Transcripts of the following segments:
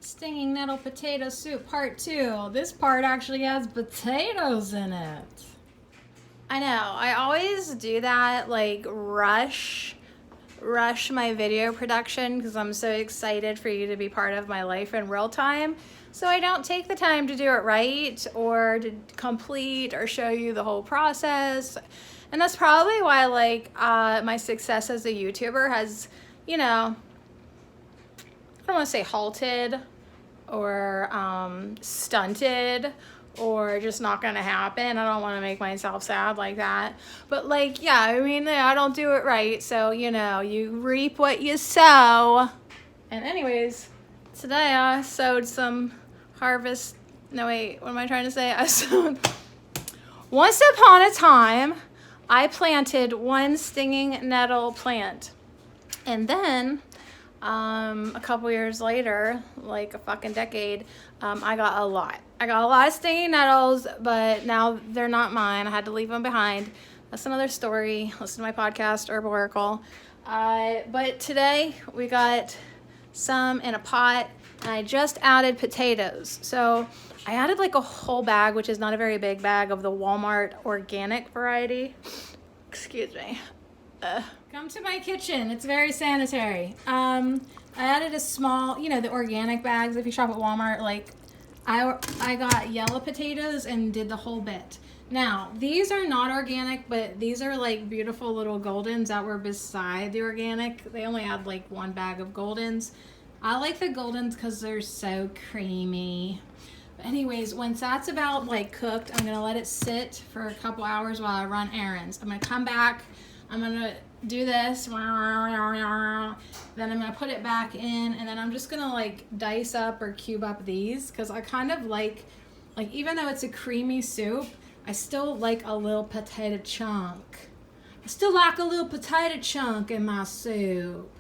Stinging nettle potato soup part 2. This part actually has potatoes in it. I know, I always do that, like rush my video production because I'm so excited for you to be part of my life in real time. So I don't take the time to do it right or to complete or show you the whole process. And that's probably why my success as a YouTuber has, you know, I don't want to say halted or stunted or just not gonna happen. I don't want to make myself sad like that, but like, yeah, I mean, I don't do it right, so you know, you reap what you sow. And anyways, today I sowed some harvest, no wait, what am I trying to say? I sowed, once upon a time I planted one stinging nettle plant, and then a couple years later, like a fucking decade, I got a lot of stinging nettles, but now they're not mine. I had to leave them behind. That's another story. Listen to my podcast, Herbal Oracle. But today we got some in a pot, and I just added potatoes. So I added like a whole bag, which is not a very big bag, of the Walmart organic variety. Excuse me. Come to my kitchen. It's very sanitary. I added a small, you know, the organic bags. If you shop at Walmart, like I got yellow potatoes and did the whole bit. Now, these are not organic, but these are like beautiful little Goldens that were beside the organic. They only had like one bag of Goldens. I like the Goldens because they're so creamy. But anyways, once that's about like cooked, I'm gonna let it sit for a couple hours while I run errands. I'm gonna come back. I'm gonna do this, then I'm gonna put it back in, and then I'm just gonna like dice up or cube up these because I kind of like even though it's a creamy soup, I still like a little potato chunk. I still like a little potato chunk in my soup.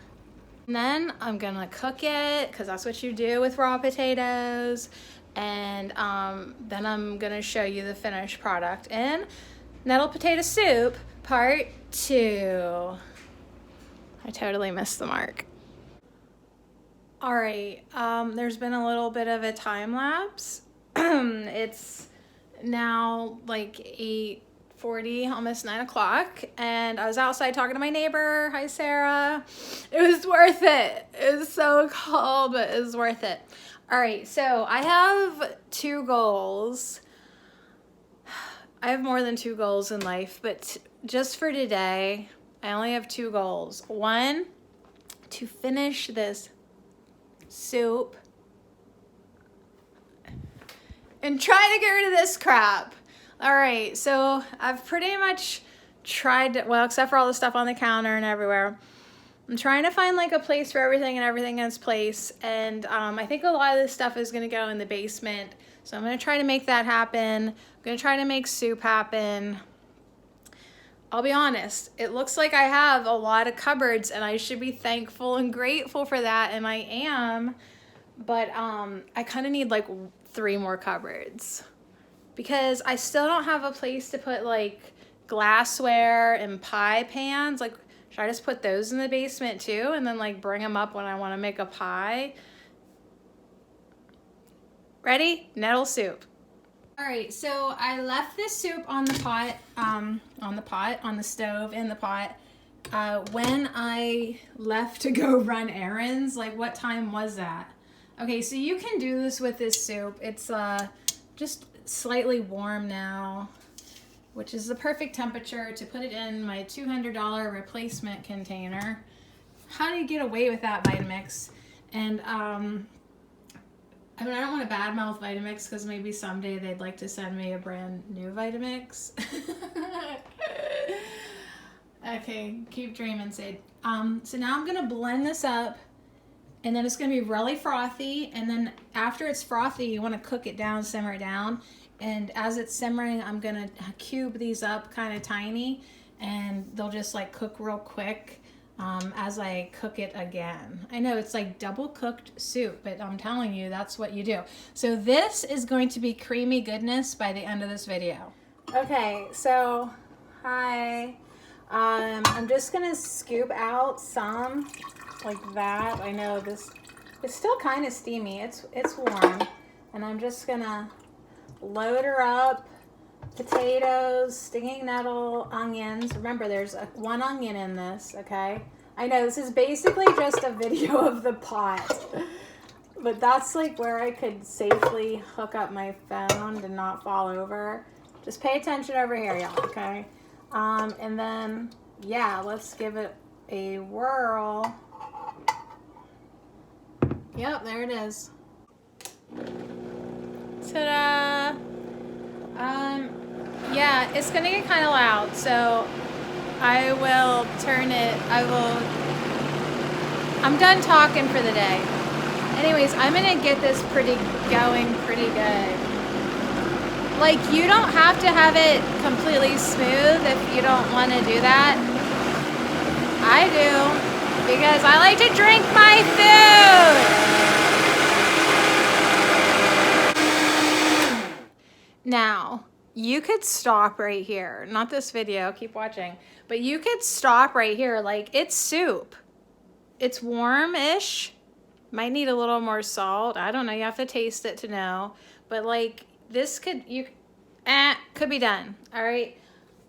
And then I'm gonna cook it because that's what you do with raw potatoes, and then I'm gonna show you the finished product in nettle potato soup part 2. I totally missed the mark. All right, there's been a little bit of a time lapse. It's now like 8:40, almost 9 o'clock, and I was outside talking to my neighbor. Hi, Sarah. It was worth it. It was so cold, but it was worth it. All right, so I have 2 goals. I have more than 2 goals in life, but just for today, I only have 2 goals. One, to finish this soup and try to get rid of this crap. All right, so I've pretty much tried to, well, except for all the stuff on the counter and everywhere. I'm trying to find like a place for everything and everything in its place. And I think a lot of this stuff is gonna go in the basement. So I'm gonna try to make that happen. I'm gonna try to make soup happen. I'll be honest, it looks like I have a lot of cupboards and I should be thankful and grateful for that, and I am, but I kind of need like 3 more cupboards because I still don't have a place to put like glassware and pie pans. Like, should I just put those in the basement too and then like bring them up when I want to make a pie? Ready? Nettle soup. All right, so I left this soup on the pot, on the stove, in the pot. When I left to go run errands, like what time was that? Okay, so you can do this with this soup. It's just slightly warm now, which is the perfect temperature to put it in my $200 replacement container. How do you get away with that, Vitamix? And I mean, I don't want to badmouth Vitamix because maybe someday they'd like to send me a brand new Vitamix. Okay, keep dreaming, Sid. So now I'm going to blend this up, and then it's going to be really frothy, and then after it's frothy, you want to cook it down, simmer it down, and as it's simmering, I'm going to cube these up kind of tiny, and they'll just like cook real quick. As I cook it again. I know it's like double cooked soup, but I'm telling you, that's what you do. So this is going to be creamy goodness by the end of this video. Okay, so hi. I'm just gonna scoop out some like that. I know this It's still kind of steamy. It's warm. And I'm just gonna load her up. Potatoes, stinging nettle, onions. Remember, there's one onion in this, okay? I know this is basically just a video of the pot. But that's like where I could safely hook up my phone to not fall over. Just pay attention over here, y'all, okay? And then, yeah, let's give it a whirl. Yep, there it is. Ta-da! Yeah, it's gonna get kind of loud, so I will turn it, I'm done talking for the day. Anyways, I'm gonna get this going pretty good. Like, you don't have to have it completely smooth if you don't want to do that. I do, because I like to drink my food. Now, you could stop right here. Not this video, keep watching. But you could stop right here. Like, it's soup. It's warm-ish. Might need a little more salt. I don't know, you have to taste it to know. But like, this could be done, all right?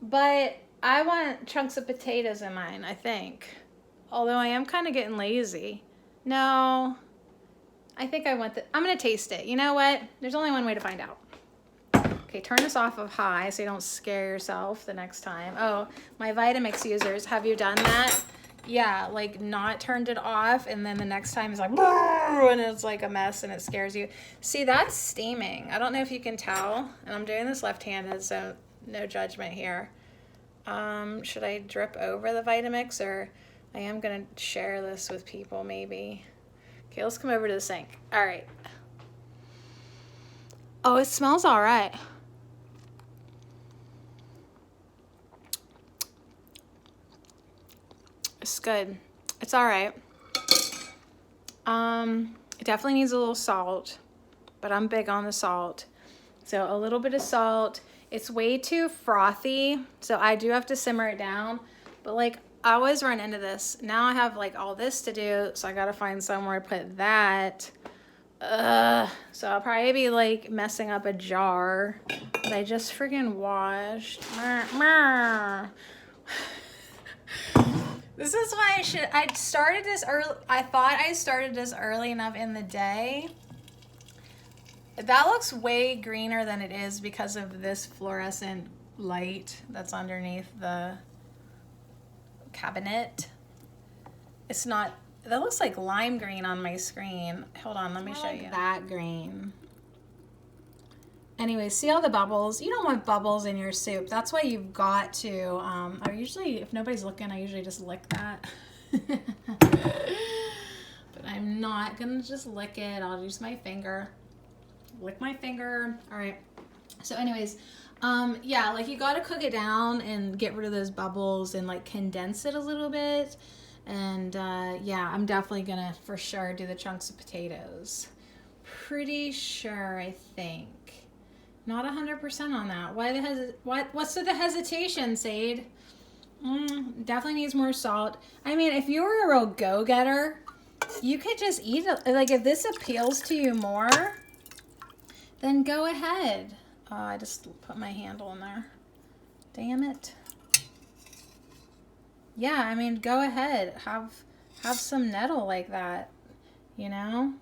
But I want chunks of potatoes in mine, I think. Although I am kind of getting lazy. No, I think I'm gonna taste it. You know what? There's only one way to find out. Okay, turn this off of high so you don't scare yourself the next time. Oh, my Vitamix users, have you done that? Yeah, like not turned it off, and then the next time it's like, and it's like a mess and it scares you. See, that's steaming. I don't know if you can tell, and I'm doing this left-handed, so no judgment here. Should I drip over the Vitamix, or I am gonna share this with people maybe. Okay, let's come over to the sink. All right. Oh, it smells all right. It's good. It's all right. It definitely needs a little salt, but I'm big on the salt. So a little bit of salt. It's way too frothy, so I do have to simmer it down. But like, I always run into this. Now I have like all this to do, so I gotta find somewhere to put that. So I'll probably be like messing up a jar that I just friggin' washed. This is why I started this early. I thought I started this early enough in the day. That looks way greener than it is because of this fluorescent light that's underneath the cabinet. It's not, that looks like lime green on my screen. Hold on, let me show you. That green. Anyway, see all the bubbles? You don't want bubbles in your soup. That's why you've got to, I usually, if nobody's looking, I usually just lick that. But I'm not gonna just lick it. I'll use my finger. Lick my finger. All right. So anyways, yeah, like you gotta cook it down and get rid of those bubbles and like condense it a little bit. And yeah, I'm definitely gonna for sure do the chunks of potatoes. Pretty sure, I think. Not 100% on that. What's the hesitation, Sade? Definitely needs more salt. I mean, if you were a real go-getter, you could just eat it. Like, if this appeals to you more, then go ahead. Oh, I just put my handle in there. Damn it. Yeah, I mean, go ahead. Have some nettle like that, you know?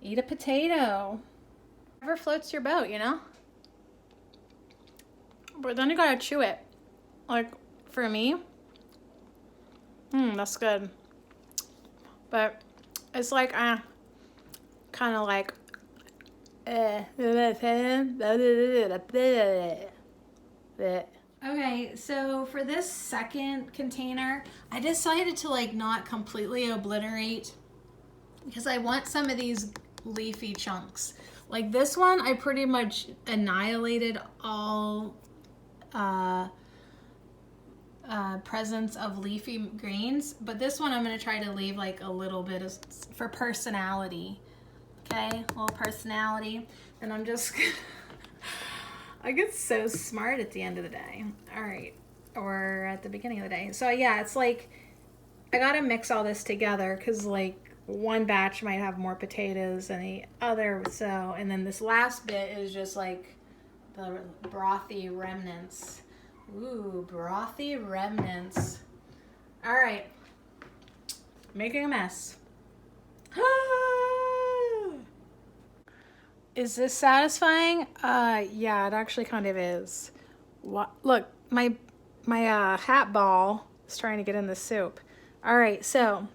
Eat a potato. Whatever floats your boat, you know? But then you gotta chew it. Like, for me, that's good. But it's like, kind of like, Okay, so for this second container, I decided to like not completely obliterate because I want some of these leafy chunks. Like this one, I pretty much annihilated all presence of leafy greens, but this one I'm gonna try to leave like a little bit of, for personality. Okay, a little personality. And I'm just, I get so smart at the end of the day. All right, or at the beginning of the day. So yeah, it's like, I gotta mix all this together because like one batch might have more potatoes than the other. So, and then this last bit is just like the brothy remnants. Ooh, brothy remnants. All right. Making a mess. Is this satisfying? Yeah, it actually kind of is. What? Look, my hat ball is trying to get in the soup. All right, so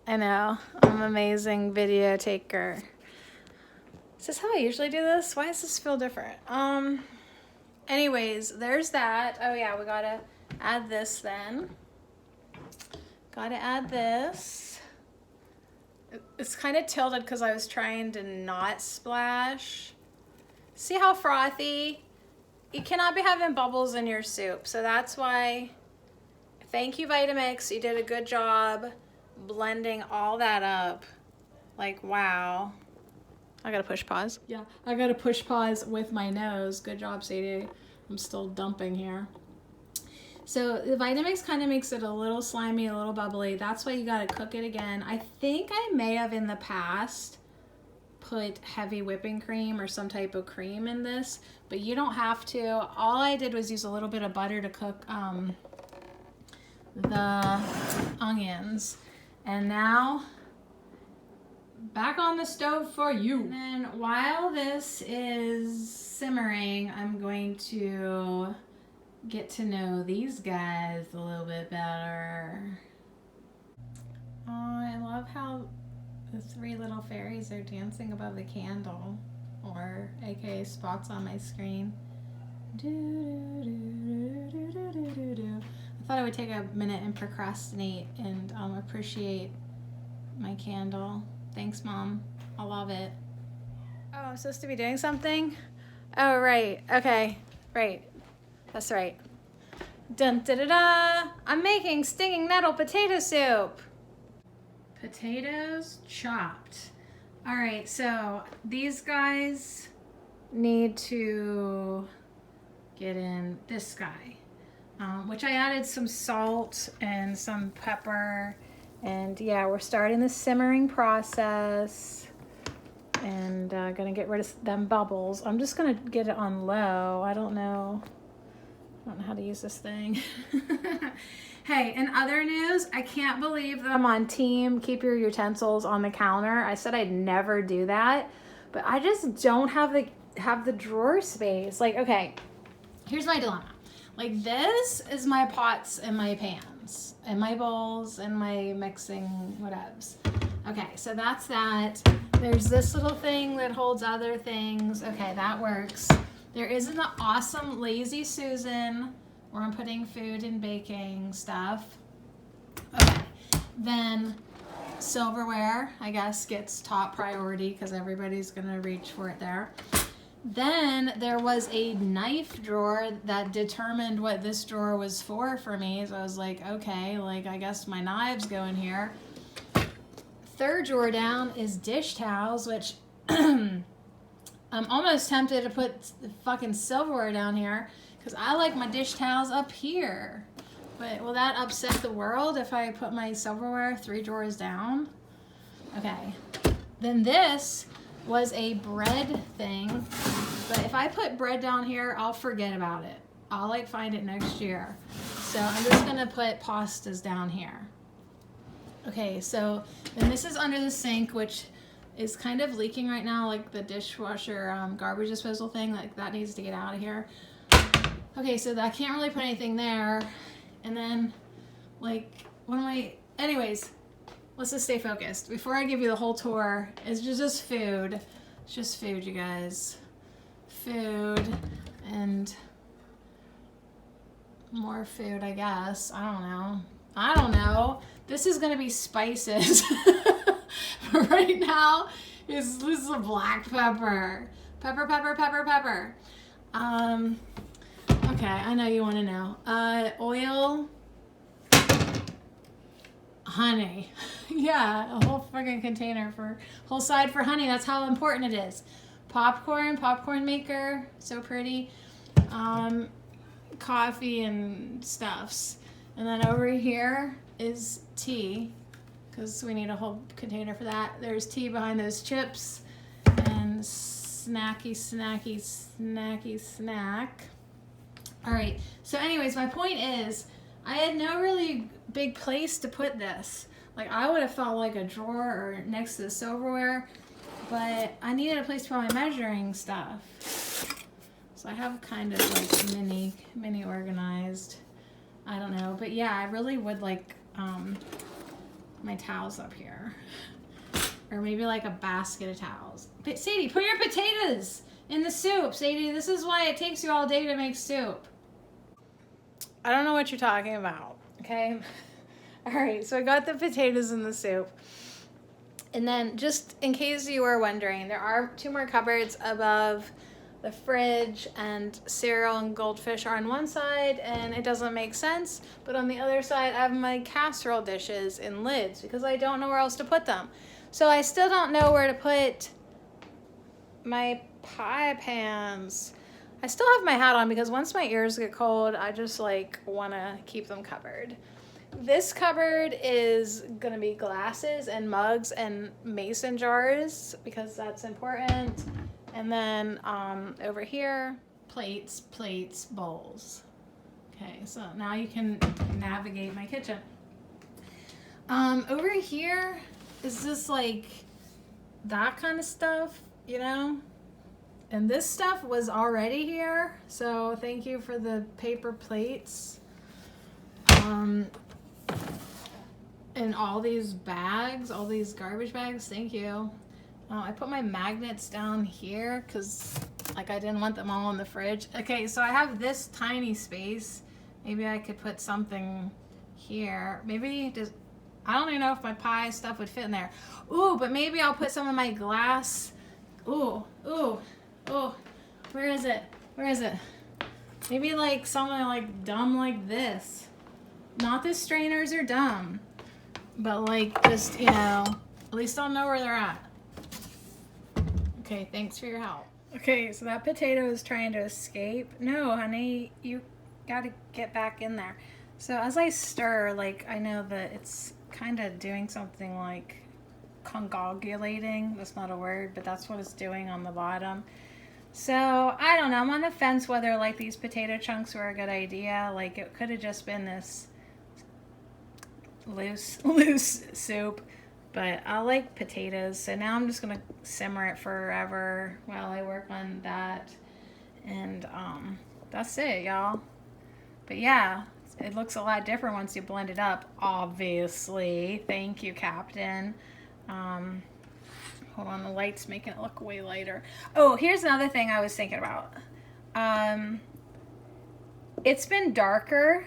I know I'm an amazing video taker. Is this how I usually do this? Why does this feel different? Anyways, there's that. Oh yeah, we gotta add this then. Gotta add this. It's kind of tilted because I was trying to not splash. See how frothy? You cannot be having bubbles in your soup. So that's why, thank you Vitamix. You did a good job blending all that up. Like, wow. I gotta push pause. Yeah, I gotta push pause with my nose. Good job, Sadie. I'm still dumping here. So the Vitamix kind of makes it a little slimy, a little bubbly. That's why you gotta cook it again. I think I may have in the past put heavy whipping cream or some type of cream in this, but you don't have to. All I did was use a little bit of butter to cook the onions. And now, back on the stove for you. And then while this is simmering, I'm going to get to know these guys a little bit better. Oh, I love how the three little fairies are dancing above the candle, or aka spots on my screen. I thought I would take a minute and procrastinate and appreciate my candle. Thanks, Mom. I love it. Oh, I'm supposed to be doing something? Oh, right. Okay. Right. That's right. Dun da da da! I'm making stinging nettle potato soup. Potatoes chopped. All right, so these guys need to get in this guy, which I added some salt and some pepper. And yeah, we're starting the simmering process and gonna get rid of them bubbles. I'm just gonna get it on low. I don't know how to use this thing. Hey, in other news, I can't believe that I'm on team keep your utensils on the counter. I said I'd never do that, but I just don't have the drawer space. Like, okay, here's my dilemma. Like, this is my pots and my pans and my bowls and my mixing whatevs. Okay, so that's that. There's this little thing that holds other things. Okay, that works. There is an awesome Lazy Susan where I'm putting food and baking stuff. Okay, then silverware, I guess, gets top priority because everybody's gonna reach for it there. Then there was a knife drawer that determined what this drawer was for me. So I was like, okay, like I guess my knives go in here. Third drawer down is dish towels, which I'm almost tempted to put the fucking silverware down here because I like my dish towels up here. But will that upset the world if I put my silverware 3 drawers down? Okay. Then this was a bread thing. But if I put bread down here, I'll forget about it. I'll like find it next year. So I'm just gonna put pastas down here. Okay, so then this is under the sink, which is kind of leaking right now, like the dishwasher garbage disposal thing, like that needs to get out of here. Okay, so I can't really put anything there. And then, like, what am I, anyways, let's just stay focused. Before I give you the whole tour, it's just food. It's just food, you guys. Food and more food, I guess. I don't know. This is gonna be spices. Right now, this is a black pepper. Pepper, pepper, pepper, pepper. Okay, I know you want to know. Oil, honey. Yeah, a whole friggin' container for, whole side for honey. That's how important it is. Popcorn maker, so pretty. Coffee and stuffs. And then over here is tea. because we need a whole container for that. There's tea behind those chips and snacky snack. All right, so anyways, my point is I had no really big place to put this. Like, I would have felt like a drawer or next to the silverware, but I needed a place to put my measuring stuff. So I have kind of like mini organized. I don't know, but yeah, I really would like my towels up here, or maybe like a basket of towels. But Sadie, put your potatoes in the soup. Sadie, this is why it takes you all day to make soup. I don't know what you're talking about, okay? All right, so I got the potatoes in the soup. And then, just in case you were wondering, there are 2 more cupboards above the fridge, and cereal and goldfish are on one side, and it doesn't make sense. But on the other side, I have my casserole dishes in lids because I don't know where else to put them. So I still don't know where to put my pie pans. I still have my hat on because once my ears get cold, I just like want to keep them covered. This cupboard is gonna be glasses and mugs and mason jars because that's important. And then over here, plates, bowls. Okay, so now you can navigate my kitchen. Over here is just like that kind of stuff, you know? And this stuff was already here, so thank you for the paper plates. And all these bags, all these garbage bags, thank you. I put my magnets down here because like I didn't want them all in the fridge. Okay, so I have this tiny space. Maybe I could put something here. Maybe just, I don't even know if my pie stuff would fit in there. Ooh, but maybe I'll put some of my glass. Ooh, where is it? Maybe like something like dumb like this. Not the strainers are dumb, but like just, you know, at least I'll know where they're at. Okay, thanks for your help. Okay, so that potato is trying to escape. No, honey, you gotta get back in there. So as I stir, like, I know that it's kind of doing something like congogulating. That's not a word, but that's what it's doing on the bottom. So I don't know, I'm on the fence whether like these potato chunks were a good idea. Like, it could have just been this loose soup. But I like potatoes, so now I'm just gonna simmer it forever while I work on that. And that's it, y'all. But yeah, it looks a lot different once you blend it up, obviously. Thank you, Captain. Hold on, the light's making it look way lighter. Oh, here's another thing I was thinking about. It's been darker.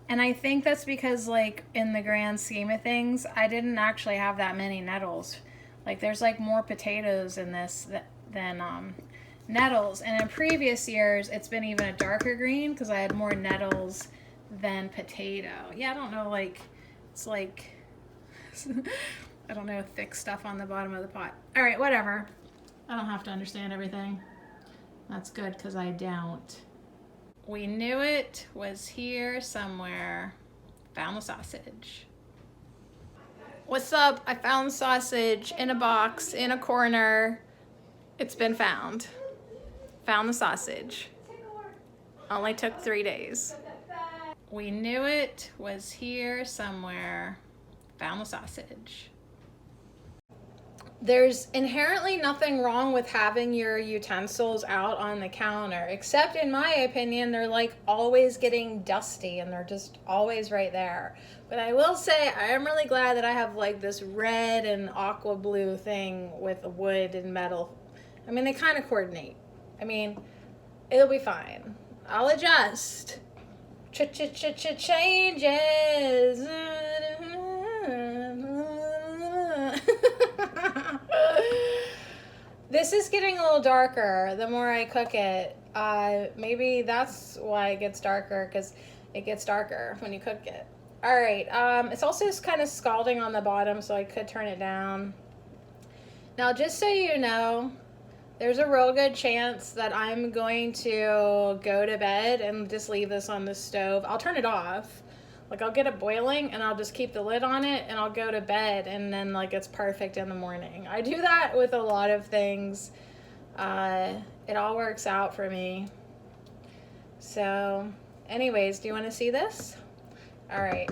And I think that's because, like, in the grand scheme of things, I didn't actually have that many nettles. Like, there's, like, more potatoes in this than nettles. And in previous years, it's been even a darker green because I had more nettles than potato. Yeah, I don't know, like, it's like, I don't know, thick stuff on the bottom of the pot. All right, whatever. I don't have to understand everything. That's good because I don't. We knew it was here somewhere. Found the sausage. What's up? I found sausage in a box, in a corner. It's been found. Found the sausage. Only took 3 days. We knew it was here somewhere. Found the sausage. There's inherently nothing wrong with having your utensils out on the counter, except in my opinion, they're like always getting dusty and they're just always right there. But I will say, I am really glad that I have like this red and aqua blue thing with wood and metal. I mean, they kind of coordinate. I mean, it'll be fine. I'll adjust. Changes. This is getting a little darker the more I cook it. Maybe that's why it gets darker, because it gets darker when you cook it. All right, it's also kind of scalding on the bottom, so I could turn it down. Now, just so you know, there's a real good chance that I'm going to go to bed and just leave this on the stove. I'll turn it off, Like I'll get it boiling and I'll just keep the lid on it and I'll go to bed and then like it's perfect in the morning. I do that with a lot of things. It all works out for me. So anyways, do you want to see this? All right.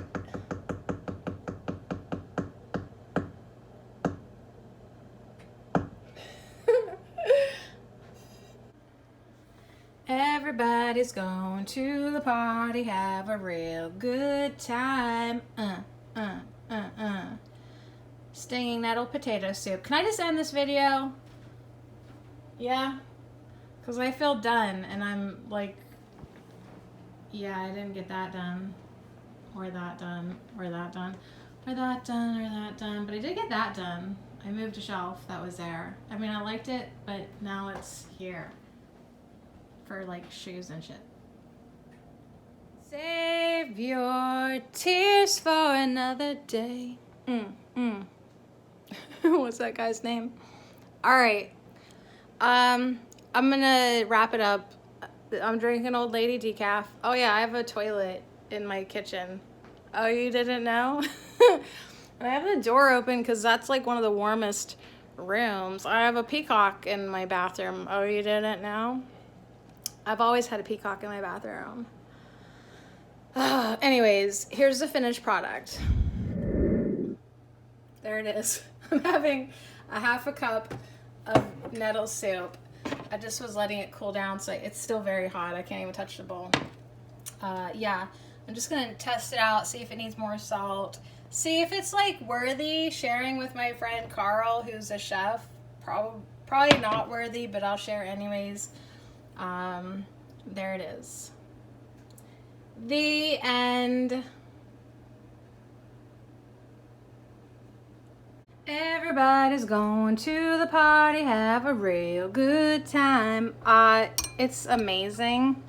Everybody's going to the party, have a real good time. Stinging nettle potato soup. Can I just end this video? Yeah? Because I feel done and I'm like, yeah, I didn't get that done. Or that done. Or that done. Or that done. Or that done. But I did get that done. I moved a shelf that was there. I mean, I liked it, but now it's here. For like shoes and shit. Save your tears for another day. What's that guy's name? All right. I'm gonna wrap it up. I'm drinking Old Lady decaf. Oh yeah, I have a toilet in my kitchen. Oh, you didn't know? And I have the door open because that's like one of the warmest rooms. I have a peacock in my bathroom. Oh, you didn't know? I've always had a peacock in my bathroom. Anyways, here's the finished product. There it is. I'm having a half a cup of nettle soup. I just was letting it cool down, so it's still very hot. I can't even touch the bowl. Yeah, I'm just gonna test it out, see if it needs more salt. See if it's like worthy sharing with my friend Carl, who's a chef. Probably not worthy, but I'll share anyways. There it is. The end. Everybody's going to the party, have a real good time. It's amazing.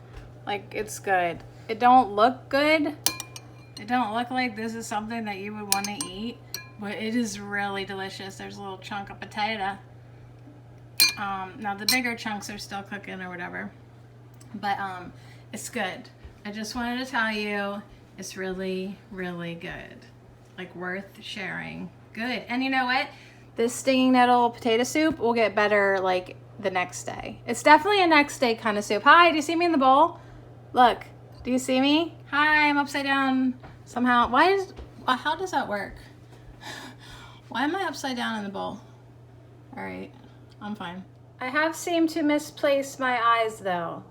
Like, it's good. It don't look good. It don't look like this is something that you would want to eat, but it is really delicious. There's a little chunk of potato. Now the bigger chunks are still cooking or whatever, but it's good. I just wanted to tell you it's really, really good. Like, worth sharing. Good. And you know what? This stinging nettle potato soup will get better like the next day. It's definitely a next day kind of soup. Hi, do you see me in the bowl? Look, do you see me? Hi, I'm upside down somehow. How does that work? Why am I upside down in the bowl? All right. I'm fine. I have seemed to misplace my eyes though.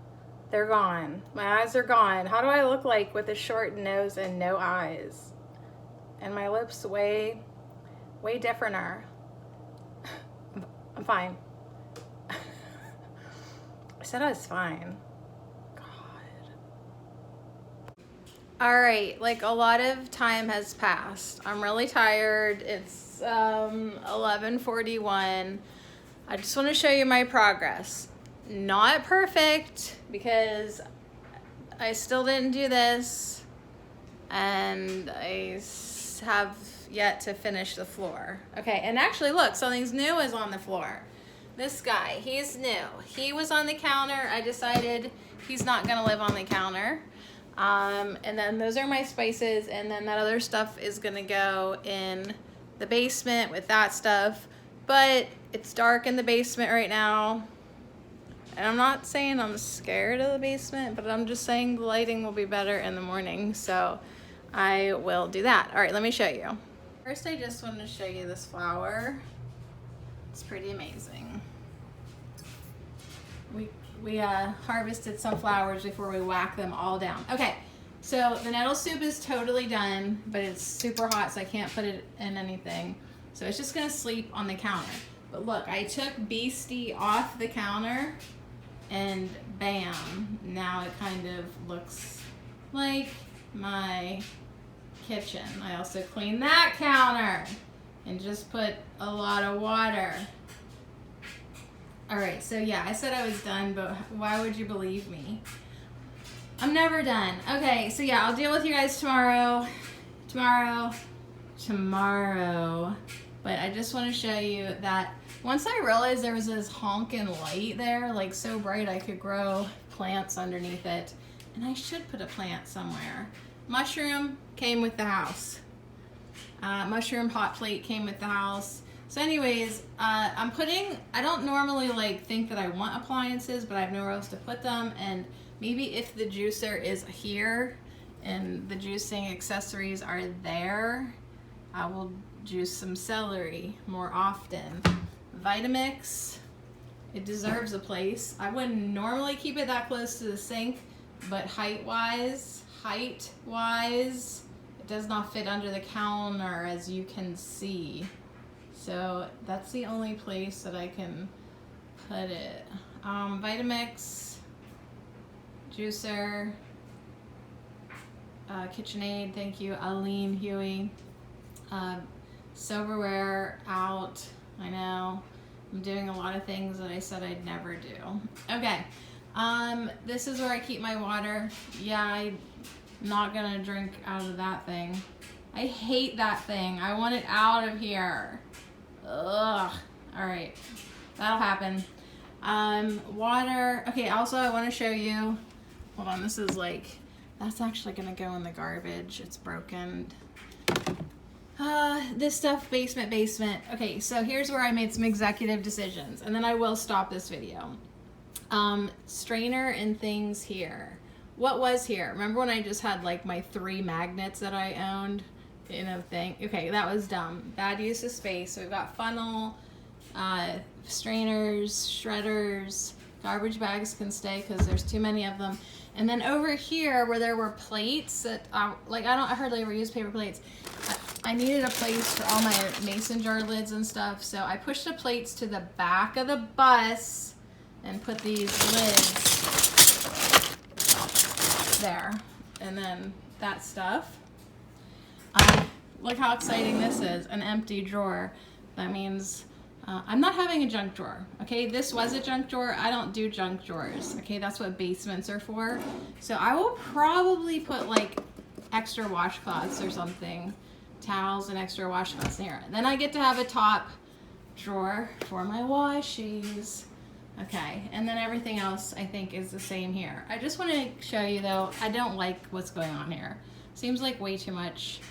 They're gone. My eyes are gone. How do I look like with a short nose and no eyes? And my lips way differenter. I'm fine. I said I was fine. God. All right, like a lot of time has passed. I'm really tired. It's 11:41. I just want to show you my progress. Not perfect because I still didn't do this and I have yet to finish the floor. Okay, and actually look, something's new is on the floor. This guy, he's new. He was on the counter. I decided he's not gonna live on the counter. And then those are my spices, and then that other stuff is gonna go in the basement with that stuff. But it's dark in the basement right now. And I'm not saying I'm scared of the basement, but I'm just saying the lighting will be better in the morning. So I will do that. All right, let me show you. First, I just wanted to show you this flower. It's pretty amazing. We harvested some flowers before we whack them all down. Okay, so the nettle soup is totally done, but it's super hot, so I can't put it in anything. So it's just gonna sleep on the counter. But look, I took Beastie off the counter and bam, now it kind of looks like my kitchen. I also cleaned that counter and just put a lot of water. All right, so yeah, I said I was done, but why would you believe me? I'm never done. Okay, so yeah, I'll deal with you guys tomorrow. But I just want to show you that once I realized there was this honking light there, like so bright I could grow plants underneath it. And I should put a plant somewhere. mushroom came with the house. Mushroom hot plate came with the house. So anyways, I don't normally like think that I want appliances, but I have nowhere else to put them. And maybe if the juicer is here and the juicing accessories are there, I will juice some celery more often. Vitamix, it deserves a place. I wouldn't normally keep it that close to the sink, but height-wise, it does not fit under the counter, as you can see. So that's the only place that I can put it. Vitamix, juicer, KitchenAid, thank you, Aline Huey. Silverware out, I know. I'm doing a lot of things that I said I'd never do. Okay, this is where I keep my water. Yeah, I'm not gonna drink out of that thing. I hate that thing. I want it out of here. Ugh. All right, that'll happen. Water. Okay, also I want to show you, hold on, this is like, that's actually gonna go in the garbage. It's broken. This stuff, basement. Okay, so here's where I made some executive decisions, and then I will stop this video. Strainer and things here. What was here? Remember when I just had like my 3 magnets that I owned in a thing? Okay, that was dumb. Bad use of space. So we've got funnel, strainers, shredders, garbage bags can stay because there's too many of them. And then over here where there were plates that, I hardly ever use paper plates. I needed a place for all my mason jar lids and stuff, so I pushed the plates to the back of the bus and put these lids there. And then that stuff. Look how exciting this is, an empty drawer. That means I'm not having a junk drawer, okay? This was a junk drawer. I don't do junk drawers, okay? That's what basements are for. So I will probably put like extra washcloths or something, towels and extra washcloths in here. And then I get to have a top drawer for my washies. Okay, and then everything else I think is the same here. I just want to show you though, I don't like what's going on here. Seems like way too much,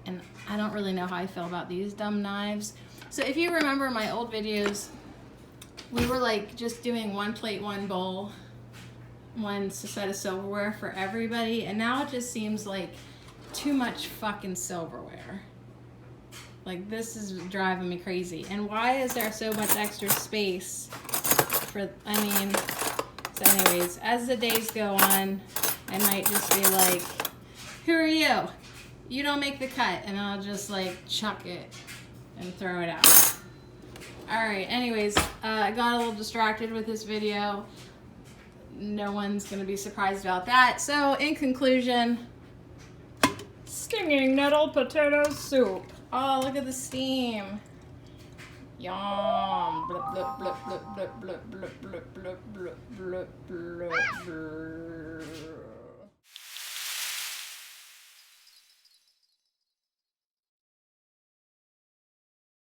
and I don't really know how I feel about these dumb knives. So if you remember my old videos, we were like just doing 1 plate, 1 bowl, 1 set of silverware for everybody, and now it just seems like too much fucking silverware. Like, this is driving me crazy. And why is there so much extra space for, so anyways, as the days go on, I might just be like, who are you? You don't make the cut. And I'll just like chuck it and throw it out. All right, anyways, I got a little distracted with this video. No one's gonna be surprised about that. So in conclusion, stinging nettle potato soup. Oh, look at the steam. Yum. Blup, blup, blup, blup, blup, blup, blup, blup, blup, blup, blup, blup.